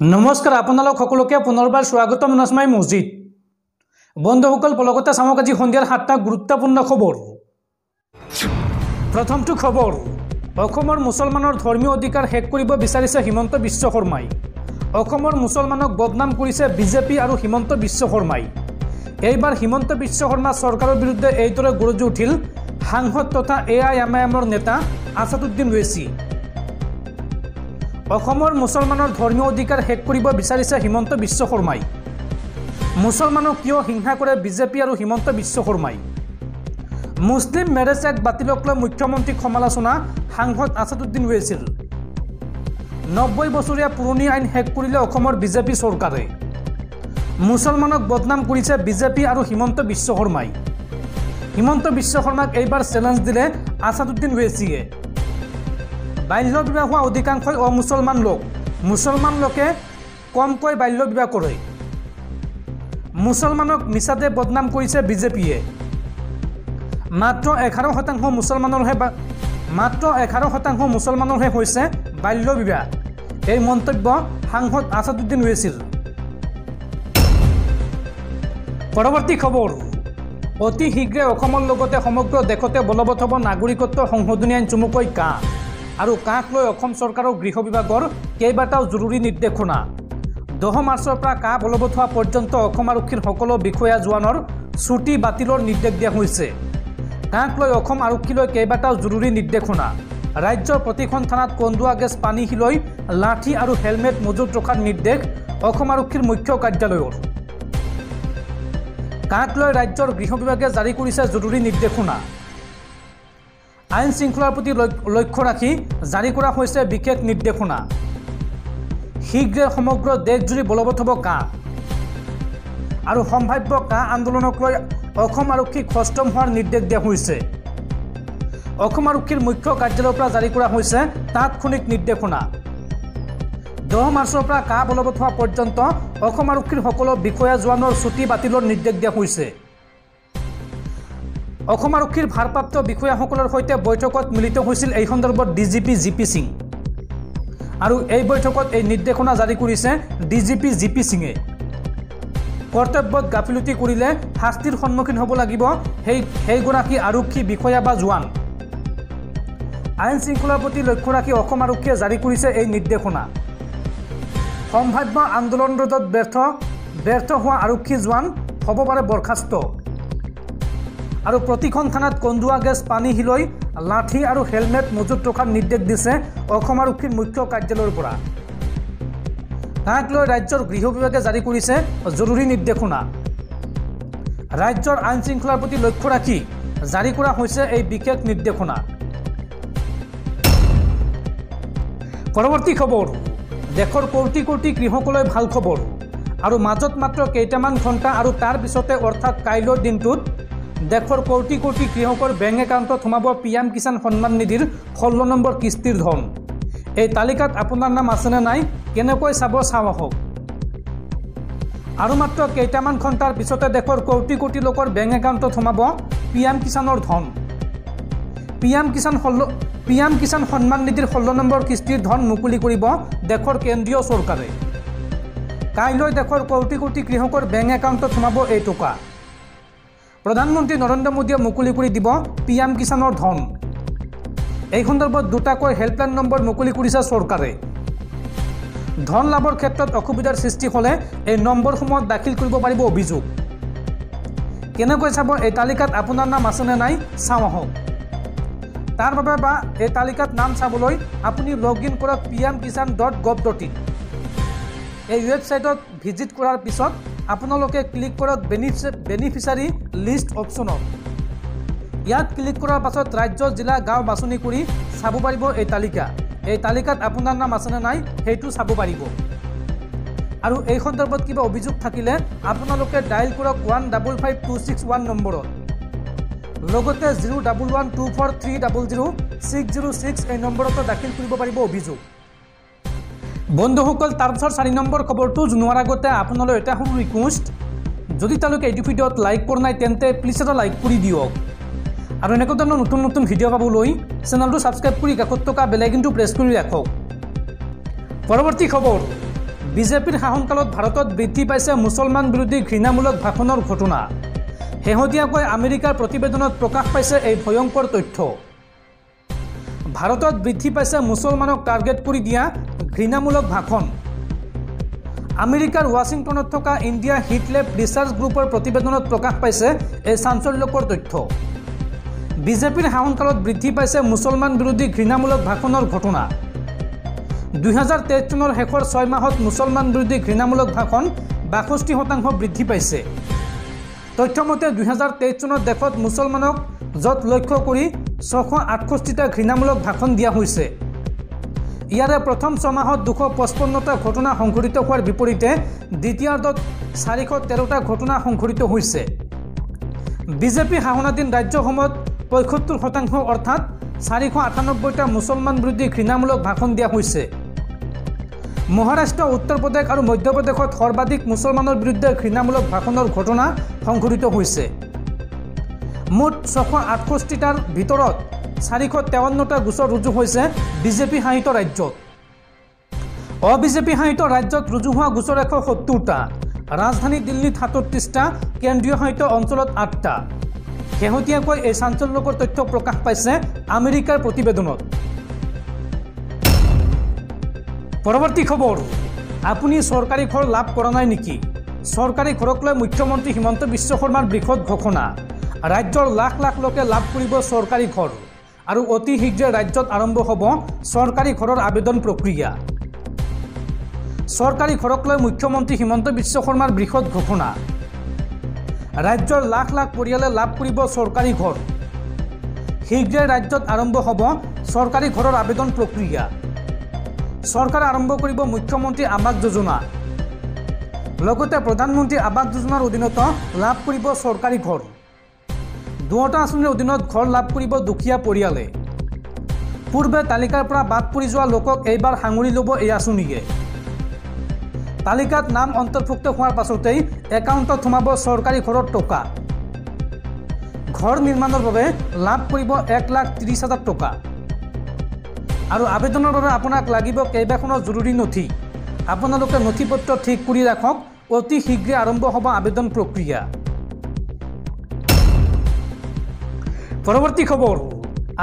नमस्कार आपनालोक सकलोके पुनर्बार स्वागत मनसमाई मस्जिद बंधुসকল पलकते चामक आज सन्धियार 7टा गुरुत्वपूर्ण खबर। प्रथमটো खबर অসমৰ মুছলমানৰ ধৰ্মীয় অধিকাৰ শেষ কৰিব বিচাৰিছে হিমন্ত বিশ্ব শৰ্মাই। অসমৰ মুছলমানক বদনাম কৰিছে বিজেপি আৰু হিমন্ত বিশ্ব শৰ্মাই। এইবাৰ হিমন্ত বিশ্ব শৰ্মা চৰকাৰৰ বিৰুদ্ধে এইদৰে গৰজি উঠিল সাংসদ তথা এআইএমআইএমৰ নেতা আছাদুদ্দিন ওৱেইচি। অসমৰ মুছলমানৰ ধৰ্মীয় অধিকাৰ শেষ কৰিব বিচাৰিছে হিমন্ত বিশ্ব শৰ্মাই। মুছলমানক কিয় হিংসা কৰে বিজেপি আৰু হিমন্ত বিশ্ব শৰ্মাই। মুছলিম মেৰেজ এক্ট বাতিলক লৈ মুখ্যমন্ত্ৰীক সমালোচনা সাংসদ আছাদুদ্দিন ওৱেইচিৰ। 90 বছৰীয়া পুৰণি আইন শেষ কৰিলে অসমৰ বিজেপি চৰকাৰে। মুছলমানক বদনাম কৰিছে বিজেপি আৰু হিমন্ত বিশ্ব শৰ্মাই। হিমন্ত বিশ্ব শৰ্মাক এইবাৰ চেলেঞ্জ দিলে আছাদুদ্দিন ওৱেইচিয়ে। বাল্য বিবাহ হোৱা অধিকাংশই অমুছলমান লোক। মুছলমান লোকে কমকৈ বাল্য বিবাহ কৰে। মুছলমানক মিছাতে বদনাম কৰিছে বিজেপিয়ে। মাত্ৰ 11% মুছলমানৰহে হৈছে বাল্য বিবাহ। এই মন্তব্য সাংসদ আছাদুদ্দিন ওৱেইচিৰ। পৰৱৰ্তী খবৰ অতি শীঘ্ৰে অসমৰ লগতে সমগ্ৰ দেশতে বলবৎ হ'ব নাগৰিকত্ব সংশোধনী আইন চমুকৈ কা আৰু কাক লৈ অসম চৰকাৰৰ গৃহ বিভাগৰ কেইবাটাও জৰুৰী নিৰ্দেশনা। 10 মাৰ্চৰ পৰা কা বলবৎ হোৱা পৰ্যন্ত অসম আৰক্ষীৰ সকলো বিষয়া জোৱানৰ ছুটি বাতিলৰ নিৰ্দেশ দিয়া হৈছে। কাক লৈ অসম আৰক্ষীলৈ কেইবাটাও জৰুৰী নিৰ্দেশনা। ৰাজ্যৰ প্ৰতিখন থানাত কন্দুৱা গেছ পানী শিলৈ লাঠি আৰু হেলমেট মজুত ৰখাৰ নিৰ্দেশ অসম আৰক্ষীৰ মুখ্য কাৰ্যালয়ৰ। কাক লৈ ৰাজ্যৰ গৃহ বিভাগে জাৰি কৰিছে জৰুৰী নিৰ্দেশনা। আইন শৃংখলাৰ প্ৰতি লক্ষ্য ৰাখি জাৰি কৰা হৈছে বিশেষ নিৰ্দেশনা। শীঘ্ৰে সমগ্ৰ দেশজুৰি বলবৎ হ'ব কা আৰু সম্ভাৱ্য কা আন্দোলনক লৈ অসম আৰক্ষীক সষ্টম হোৱাৰ নিৰ্দেশ দিয়া হৈছে। অসম আৰক্ষীৰ মুখ্য কাৰ্যালয়ৰ পৰা জাৰি কৰা হৈছে তাৎক্ষণিক নিৰ্দেশনা। 10 মাৰ্চৰ পৰা কা বলবৎ হোৱা পৰ্যন্ত অসম আৰক্ষীৰ সকলো বিষয়া জোৱানৰ ছুটি বাতিলৰ নিৰ্দেশ দিয়া হৈছে। অসম আৰক্ষীৰ ভাৰপ্ৰাপ্ত বিষয়াসকলৰ সৈতে বৈঠকত মিলিত হৈছিল এই সন্দৰ্ভত ডিজিপি জিপি সিং আৰু এই বৈঠকত এই নিৰ্দেশনা জাৰি কৰিছে ডিজিপি জিপি সিঙে। কৰ্তব্যত গাফিলতি কৰিলে শাস্তিৰ সন্মুখীন হ'ব লাগিব সেইগৰাকী আৰক্ষী বিষয়া বা জোৱান। আইন শৃংখলাৰ প্ৰতি লক্ষ্য ৰাখি অসম আৰক্ষীয়ে জাৰি কৰিছে এই নিৰ্দেশনা। সম্ভাৱ্য আন্দোলন ৰোধত ব্যৰ্থ হোৱা আৰক্ষী জোৱান হ'ব পাৰে বৰখাস্ত আৰু প্ৰতিখন থানাত কন্দুৱা গেছ পানী শিলৈ লাঠি আৰু হেলমেট মজুত ৰখাৰ নিৰ্দেশ দিছে অসম আৰক্ষীৰ মুখ্য কাৰ্যালয়ৰ পৰা। তাক লৈ ৰাজ্যৰ গৃহ বিভাগে জাৰি কৰিছে জৰুৰী নিৰ্দেশনা। ৰাজ্যৰ আইন শৃংখলাৰ প্ৰতি লক্ষ্য ৰাখি জাৰি কৰা হৈছে এই বিশেষ নিৰ্দেশনা। পৰৱৰ্তী খবৰ দেশৰ কোটি কোটি কৃষকলৈ ভাল খবৰ আৰু মাজত মাত্ৰ কেইটামান ঘণ্টা আৰু তাৰ পিছতে অৰ্থাৎ কাইলৈৰ দিনটোত দেশৰ কোটি কোটি কৃষকৰ বেংক একাউণ্টত সোমাব PM কিষাণ সন্মান নিধিৰ 16 নম্বৰ কিস্তিৰ ধন। এই তালিকাত আপোনাৰ নাম আছেনে নাই কেনেকৈ চাব চাওঁ আহক। আৰু মাত্ৰ কেইটামান ঘণ্টাৰ পিছতে দেশৰ কোটি কোটি লোকৰ বেংক একাউণ্টত সোমাব PM কিষাণৰ ধন। PM কিষাণ সন্মান নিধিৰ 16 নম্বৰ কিস্তিৰ ধন মুকলি কৰিব দেশৰ কেন্দ্ৰীয় চৰকাৰে। কাইলৈ দেশৰ কোটি কোটি কৃষকৰ বেংক একাউণ্টত সোমাব এই টকা। প্ৰধানমন্ত্ৰী নৰেন্দ্ৰ মোদীয়ে মুকলি কৰি দিব PM কিষাণৰ ধন। এই সন্দৰ্ভত দুটাকৈ হেল্পলাইন নম্বৰ মুকলি কৰিছে চৰকাৰে। ধন লাভৰ ক্ষেত্ৰত অসুবিধাৰ সৃষ্টি হ'লে এই নম্বৰসমূহত দাখিল কৰিব পাৰিব অভিযোগ। কেনেকৈ চাব এই তালিকাত আপোনাৰ নাম আছেনে নাই চাওঁ আহক। তাৰ বাবে বা এই তালিকাত নাম চাবলৈ আপুনি লগইন কৰক pmkishan.gov.in। এই ৱেবছাইটত ভিজিট কৰাৰ পিছত আপোনালোকে ক্লিক কৰক বেনিফিচিয়াৰী লিষ্ট অপশ্যনত। ইয়াত ক্লিক কৰাৰ পাছত ৰাজ্য জিলা গাঁও বাছনি কৰি চাব পাৰিব এই তালিকা। এই তালিকাত আপোনাৰ নাম আছেনে নাই সেইটো চাব পাৰিব। আৰু এই সন্দৰ্ভত কিবা অভিযোগ থাকিলে আপোনালোকে ডায়েল কৰক 155261 নম্বৰত। লগতে 01124300606 এই নম্বৰতো দাখিল কৰিব পাৰিব অভিযোগ। বন্ধুসকল তাৰপিছত 4 নম্বৰ খবৰটো জনোৱাৰ আগতে আপোনালৈ এটা সৰু ৰিকুৱেষ্ট, যদি তেওঁলোকে এইটো ভিডিঅ'ত লাইক কৰা নাই তেন্তে প্লিজ এটা লাইক কৰি দিয়ক আৰু এনেকুৱা ধৰণৰ নতুন নতুন ভিডিঅ' পাবলৈ চেনেলটো ছাবস্ক্ৰাইব কৰি কাষত থকা বেল আইকনটো প্ৰেছ কৰি ৰাখক। পৰৱৰ্তী খবৰ বিজেপিৰ শাসনকালত ভাৰতত বৃদ্ধি পাইছে মুছলমান বিৰোধী ঘৃণামূলক ভাষণৰ ঘটনা। শেহতীয়াকৈ আমেৰিকাৰ প্ৰতিবেদনত প্ৰকাশ পাইছে এই ভয়ংকৰ তথ্য। ভাৰতত বৃদ্ধি পাইছে মুছলমানক টাৰ্গেট কৰি দিয়া ঘৃণামূলক ভাষণ। আমেৰিকাৰ ৱাশ্বিংটনত থকা ইণ্ডিয়া হিট লেব ৰিচাৰ্চ গ্ৰুপৰ প্ৰতিবেদনত প্ৰকাশ পাইছে এই চাঞ্চল্যকৰ তথ্য। বিজেপিৰ শাসনকালত বৃদ্ধি পাইছে মুছলমান বিৰোধী ঘৃণামূলক ভাষণৰ ঘটনা। 2023 চনৰ শেষৰ 6 মাহত মুছলমান বিৰোধী ঘৃণামূলক ভাষণ 62% বৃদ্ধি পাইছে। তথ্যমতে 2023 চনত দেশত মুছলমানক য'ত লক্ষ্য কৰি 668টা ঘৃণামূলক ভাষণ দিয়া হৈছে। ইয়াৰে প্ৰথম 6 মাহত 255টা ঘটনা সংঘটিত হোৱাৰ বিপৰীতে দ্বিতীয়াৰ্ধত 413টা ঘটনা সংঘটিত হৈছে। বিজেপি শাসনাধীন ৰাজ্যসমূহত 75% অৰ্থাৎ 498টা মুছলমান বিৰোধী ঘৃণামূলক ভাষণ দিয়া হৈছে। মহাৰাষ্ট্ৰ, উত্তৰ প্ৰদেশ আৰু মধ্যপ্ৰদেশত সৰ্বাধিক মুছলমানৰ বিৰুদ্ধে ঘৃণামূলক ভাষণৰ ঘটনা সংঘটিত হৈছে। মুঠ 668টাৰ ভিতৰত 453টা গোচৰ ৰুজু হৈছে বিজেপি শাসিত ৰাজ্যত। অবিজেপি শাসিত ৰাজ্যত ৰুজু হোৱা গোচৰ 170টা, ৰাজধানী দিল্লীত 37টা, কেন্দ্ৰীয় শাসিত অঞ্চলত 8টা। শেহতীয়াকৈ এই চাঞ্চল্যকৰ তথ্য প্ৰকাশ পাইছে আমেৰিকাৰ প্ৰতিবেদনত। পৰৱৰ্তী খবৰ, আপুনি চৰকাৰী ঘৰ লাভ কৰা নাই নেকি? চৰকাৰী ঘৰক লৈ মুখ্যমন্ত্ৰী হিমন্ত বিশ্ব শৰ্মাৰ বৃহৎ ঘোষণা। ৰাজ্যৰ লাখ লাখ লোকে লাভ কৰিব চৰকাৰী ঘৰ আৰু অতি শীঘ্ৰে ৰাজ্যত আৰম্ভ হ'ব চৰকাৰী ঘৰৰ আবেদন প্ৰক্ৰিয়া। চৰকাৰী ঘৰক লৈ মুখ্যমন্ত্ৰী হিমন্ত বিশ্ব শৰ্মাৰ বৃহৎ ঘোষণা। ৰাজ্যৰ লাখ লাখ পৰিয়ালে লাভ কৰিব চৰকাৰী ঘৰ। শীঘ্ৰে ৰাজ্যত আৰম্ভ হ'ব চৰকাৰী ঘৰৰ আবেদন প্ৰক্ৰিয়া। চৰকাৰে আৰম্ভ কৰিব মুখ্যমন্ত্ৰী আৱাস যোজনা। লগতে প্ৰধানমন্ত্ৰী আৱাস যোজনাৰ অধীনত লাভ কৰিব চৰকাৰী ঘৰ। দুয়োটা আঁচনিৰ অধীনত ঘৰ লাভ কৰিব দুখীয়া পৰিয়ালে। পূৰ্বে তালিকাৰ পৰা বাদ পৰি যোৱা লোকক এইবাৰ সাঙুৰি ল'ব এই আঁচনিয়ে। তালিকাত নাম অন্তৰ্ভুক্ত হোৱাৰ পাছতেই একাউণ্টত সোমাব চৰকাৰী ঘৰৰ টকা। ঘৰ নিৰ্মাণৰ বাবে লাভ কৰিব 1,30,000 টকা। আৰু আবেদনৰ বাবে আপোনাক লাগিব কেইবাখনো জৰুৰী নথি। আপোনালোকে নথিপত্ৰ ঠিক কৰি ৰাখক, অতি শীঘ্ৰে আৰম্ভ হ'ব আবেদন প্ৰক্ৰিয়া। পৰৱৰ্তী খবৰ,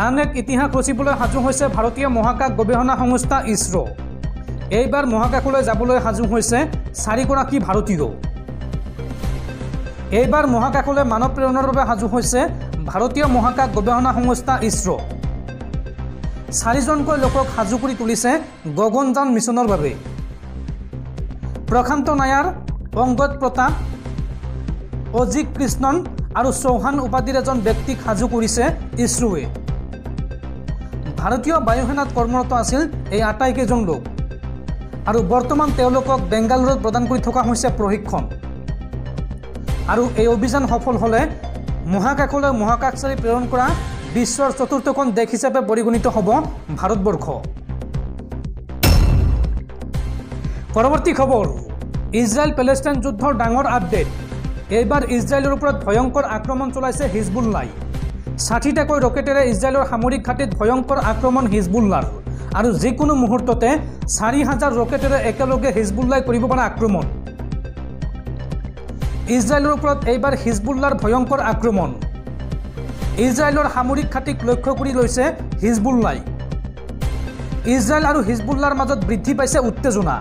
আন এক ইতিহাস ৰচিবলৈ সাজু হৈছে ভাৰতীয় মহাকাশ গৱেষণা সংস্থা ইছৰো। এইবাৰ মহাকাশলৈ যাবলৈ সাজু হৈছে 4গৰাকী ভাৰতীয়। এইবাৰ মহাকাশলৈ মানৱ প্ৰেৰণৰ বাবে সাজু হৈছে ভাৰতীয় মহাকাশ গৱেষণা সংস্থা ইছৰো। 4জনকৈ লোকক সাজু কৰি তুলিছে গগনযান মিছনৰ বাবে। প্ৰশান্ত নায়াৰ, অংগদ প্ৰতাপ, অজিত কৃষ্ণন আৰু চৌহান উপাধিৰ এজন ব্যক্তিক সাজু কৰিছে ইছৰোৱে। ভাৰতীয় বায়ুসেনাত কৰ্মৰত আছিল এই আটাইকেইজন লোক আৰু বৰ্তমান তেওঁলোকক বেংগালুৰুত প্ৰদান কৰি থকা হৈছে প্ৰশিক্ষণ। আৰু এই অভিযান সফল হ'লে মহাকাশলৈ মহাকাশচাৰী প্ৰেৰণ কৰা বিশ্বৰ 4ৰ্থখন দেশ হিচাপে পৰিগণিত হ'ব ভাৰতবৰ্ষ। পৰৱৰ্তী খবৰ, ইজৰাইল পেলেষ্টাইন যুদ্ধৰ ডাঙৰ আপডেট। এইবাৰ ইজৰাইলৰ ওপৰত ভয়ংকৰ আক্ৰমণ চলাইছে হিজবুল্লাই। 60টাকৈ ৰকেটেৰে ইজৰাইলৰ সামৰিক ঘাটিত ভয়ংকৰ আক্ৰমণ হিজবুল্লাৰ। আৰু যিকোনো মুহূৰ্ততে 4,000 ৰকেটেৰে একেলগে হিজবুল্লাই কৰিব পৰা আক্ৰমণ। ইজৰাইলৰ ওপৰত এইবাৰ হিজবুল্লাৰ ভয়ংকৰ আক্ৰমণ। ইজৰাইলৰ সামৰিক ঘাটিক লক্ষ্য কৰি লৈছে হিজবুল্লাই। ইজৰাইল আৰু হিজবুল্লাৰ মাজত বৃদ্ধি পাইছে উত্তেজনা।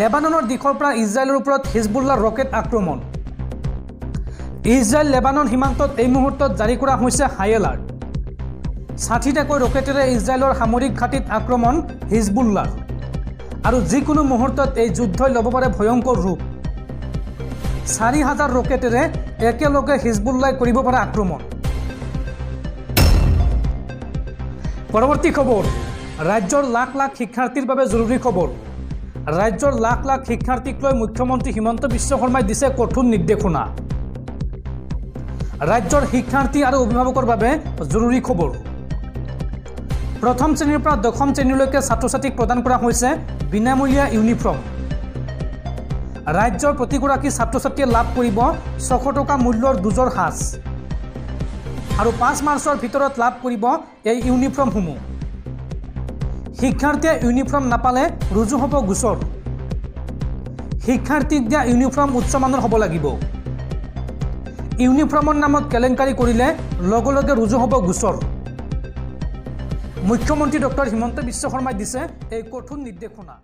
লেবাননৰ দিশৰ পৰা ইজৰাইলৰ ওপৰত হিজবুল্লাৰ ৰকেট আক্ৰমণ। ইজৰাইল লেবানন সীমান্তত এই মুহূৰ্তত জাৰি কৰা হৈছে হাই এলাৰ্ট। 60টাকৈ ৰকেটেৰে ইজৰাইলৰ সামৰিক ঘাটিত আক্ৰমণ হিজবুল্লাৰ। আৰু যিকোনো মুহূৰ্তত এই যুদ্ধই ল'ব পাৰে ভয়ংকৰ ৰূপ। 4,000 ৰকেটেৰে একেলগে হিজবুল্লাই কৰিব পৰা আক্ৰমণ। পৰৱৰ্তী খবৰ, ৰাজ্যৰ লাখ লাখ শিক্ষাৰ্থীৰ বাবে জৰুৰী খবৰ। ৰাজ্যৰ লাখ লাখ শিক্ষাৰ্থীক লৈ মুখ্যমন্ত্ৰী হিমন্ত বিশ্ব শৰ্মাই দিছে কঠোৰ নিৰ্দেশনা। ৰাজ্যৰ শিক্ষাৰ্থী আৰু অভিভাৱকৰ বাবে জৰুৰী খবৰ। প্ৰথম শ্ৰেণীৰ পৰা 10ম শ্ৰেণীলৈকে ছাত্ৰ ছাত্ৰীক প্ৰদান কৰা হৈছে বিনামূলীয়া ইউনিফৰ্ম। ৰাজ্যৰ প্ৰতিগৰাকী ছাত্ৰ ছাত্ৰীয়ে লাভ কৰিব 600 টকা মূল্যৰ দুজোৰ সাজ আৰু 5 মাৰ্চৰ ভিতৰত লাভ কৰিব এই ইউনিফৰ্মসমূহ। শিক্ষাৰ্থীয়ে ইউনিফৰ্ম নাপালে ৰুজু হ'ব গোচৰ। শিক্ষাৰ্থীক দিয়া ইউনিফৰ্ম উচ্চমানৰ হ'ব লাগিব। ইউনিফৰ্মৰ নামত কেলেংকাৰী কৰিলে লগে লগে ৰুজু হ'ব গোচৰ। মুখ্যমন্ত্ৰী ডক্টৰ হিমন্ত বিশ্ব শৰ্মাই দিছে এই কঠোৰ নিৰ্দেশনা।